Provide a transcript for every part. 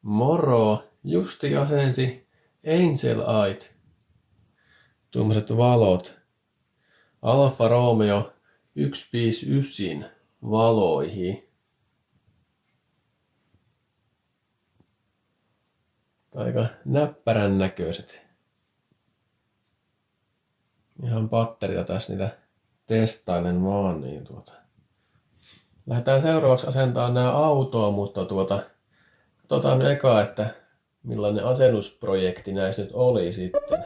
Moro! Justi asensi Angel Eyet. Tuommoiset valot. Alfa Romeo 159 valoihin. Aika näppärän näköiset. Ihan patterita tässä niitä testailen vaan. Niin Lähdetään seuraavaksi asentamaan nämä autoon, mutta katsotaan nyt eka, että millainen asennusprojekti näissä nyt oli sitten.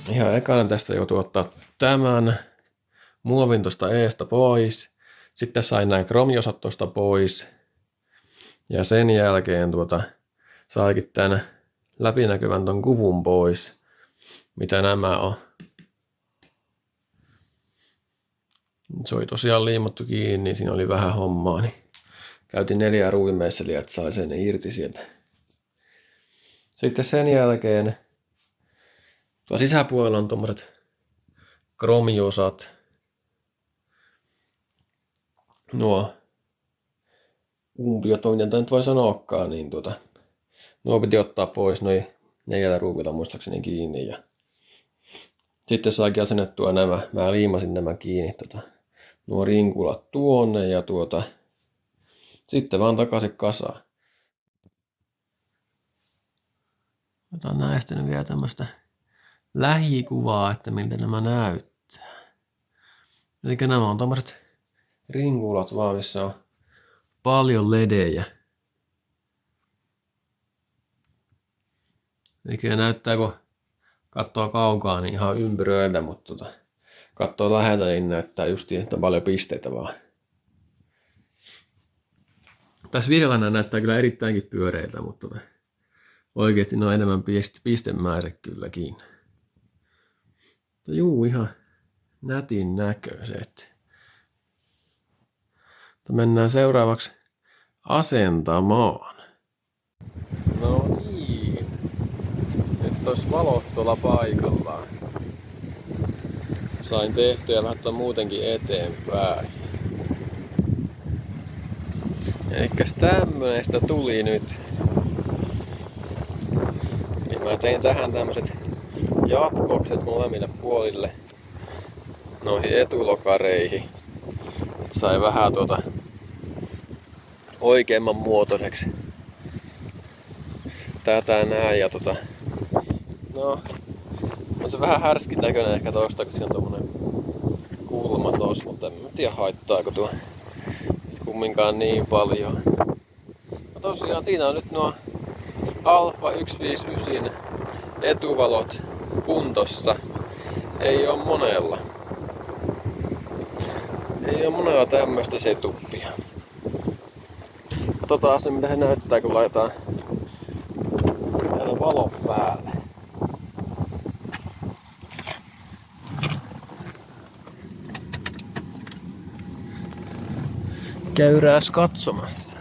Ihan ekana tästä joutuu ottaa tämän muovin tuosta eestä pois. Sitten sain nämä kromiosat tuosta pois. Ja sen jälkeen saikin tämän läpinäkyvän ton kuvun pois. Mitä nämä on. Se oli tosiaan liimattu kiinni, niin siinä oli vähän hommaa. Niin käytin 4 ruuvimeisseliä, että sai sen irti sieltä. Sitten sen jälkeen tuolla sisäpuolella on tommoset kromiosat. Nuo umpiot, mitä nyt voi sanoakaan, niin nuo piti ottaa pois noin 4 ruuvilla muistaakseni kiinni. Ja sitten saikin asennettua nämä, mä liimasin nämä kiinni, nuo rinkulat tuonne ja sitten vaan takaisin kasaan. Otan näistä nyt vielä tämmöstä lähikuvaa, että miltä nämä näyttää. Eli nämä on tommoset rinkulat vaan, missä on paljon ledejä. Eli näyttää, kun katsoo kaukaa, niin ihan ympyröiltä, mutta katsoo läheltä, niin näyttää justiin, että on paljon pisteitä vaan. Tässä videolla näyttää kyllä erittäinkin pyöreiltä, mutta oikeesti ne on enemmän pistemäiset kylläkin. Mutta juu, ihan nätin näköiset. Mennään seuraavaksi asentamaan. No niin. Nyt olisi valot tuolla paikallaan. Sain tehtyä ja lähteä muutenkin eteenpäin. Elikkäs tämmönestä tuli nyt. Niin mä tein tähän tämmöset jatkokset molemmille puolille noihin etulokareihin. Et sai vähän oikeemman muotoiseksi. Tätä näin ja no on se vähän härskin näköinen ehkä tosta, kun siinä on tommonen kulma tossa, mutta en mä tiedä haittaako tuo kumminkaan niin paljon. No tosiaan siinä on nyt nuo Alfa 159 etuvalot kuntossa. Ei oo monella. Ei oo monella tämmöstä setupia. Katsotaan se mitä se näyttää kun laitetaan täällä valon päälle. Käyrääs katsomassa.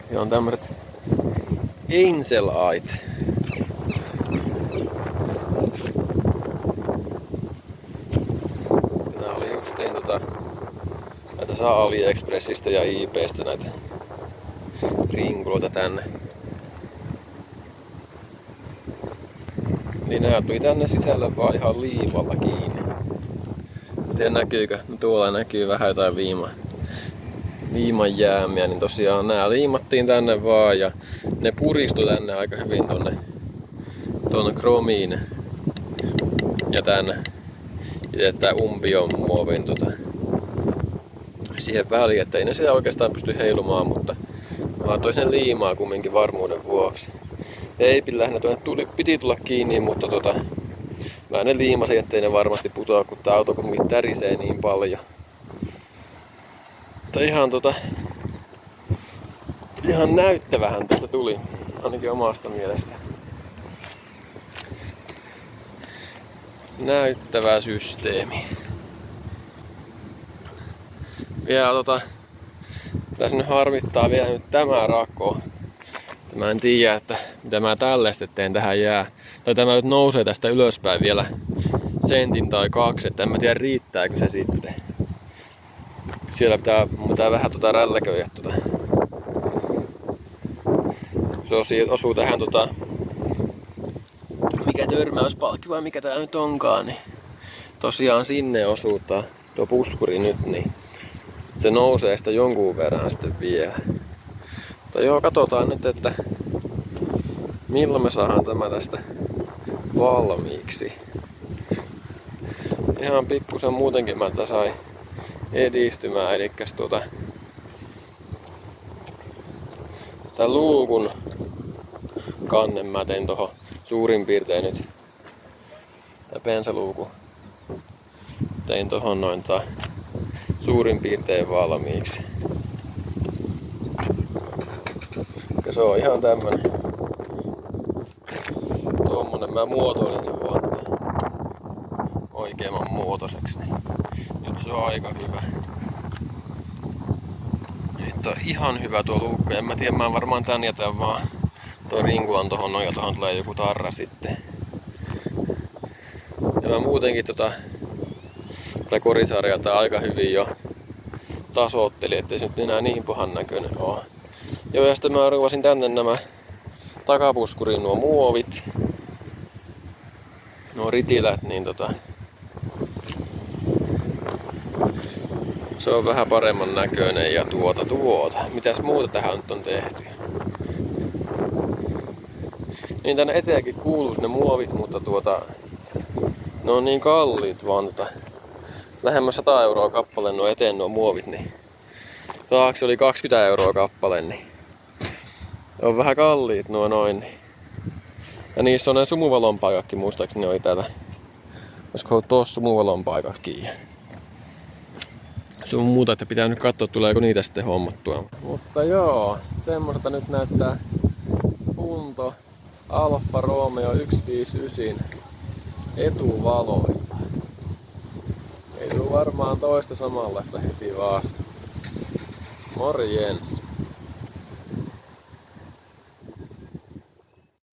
Siellä on tämmöset Angel-ait. Nää oli justiin näitä saa AliExpressistä ja eBaystä näitä rinkuloita tänne. Niin nää tuli tänne sisällä vaan ihan liivalla kiinni. En tiedä näkyykö, no tuolla näkyy vähän jotain viiman jäämiä, niin tosiaan nää liimattiin tänne vaan ja ne puristui tänne aika hyvin tonne kromiin ja tän itse umpion muovin siihen väliin, että ei ne sitä oikeastaan pysty heilumaan, mutta mä laitoin sen liimaa kumminkin varmuuden vuoksi. Teipillähän ne piti tulla kiinni, mutta mä ne liimasin, ettei ne varmasti putoa, kun tää auto kumminkin tärisee niin paljon. Mutta ihan näyttävähän tästä tuli, ainakin omasta mielestä. Näyttävä systeemi. Vielä tässä nyt harmittaa vielä nyt tämä rako. Mä en tiedä, että mitä mä tällaista teen tähän jää. Tai tämä nyt nousee tästä ylöspäin vielä sentin tai 2, että en mä tiedä riittääkö se sitten. Siellä pitää vähän rälläköidä Se osuu tähän mikä törmäyspalkki vai mikä tää nyt onkaan, niin tosiaan sinne osuu tuo puskuri nyt, niin se nousee sitä jonkun verran sitten vielä. Mutta joo, katsotaan nyt, että milloin me saadaan tämä tästä valmiiksi. Ihan pikkusen muutenkin mä tätä sai edistymään, eli tän luukun kannen mä tein tohon suurin piirtein nyt. Tää bensaluuku tein tohon noin suurin piirtein valmiiksi. Se on ihan tämmönen. Tuommoinen mä muotoilin sen vaan oikeamman muotoiseksi. Niin nyt se on aika hyvä. Nyt on ihan hyvä tuo luukku. En mä tiedä, mä varmaan tän jätän vaan tuo rinkulan tohon noin ja tohon tulee joku tarra sitten. Ja mä muutenkin tätä korisarjaa aika hyvin jo tasoittelin, ettei se nyt enää niin pahan näköinen oo. Joo, ja sitten mä ruvasin tänne nämä takapuskurin nuo muovit, nuo ritilät, niin se on vähän paremman näköinen ja Mitäs muuta tähän nyt on tehty? Niin tänne eteenkin kuuluis ne muovit, mutta ne on niin kalliit vaan lähemmäs 100 € kappale nuo eteen nuo muovit, niin taakse oli 20 € kappale, niin on vähän kalliit nuo noin. Niin. Ja niissä on ne sumuvalon paikatkin, muistaakseni oli täällä. Olisiko tuossa sumuvalon paikatkin. Se on muuta, että pitää nyt katsoa, tuleeko niitä sitten hommattua. Mutta joo, semmoista nyt näyttää Punto Alfa Romeo 159 etuvaloilla. Ei tule varmaan toista samanlaista heti vasta. Morjens!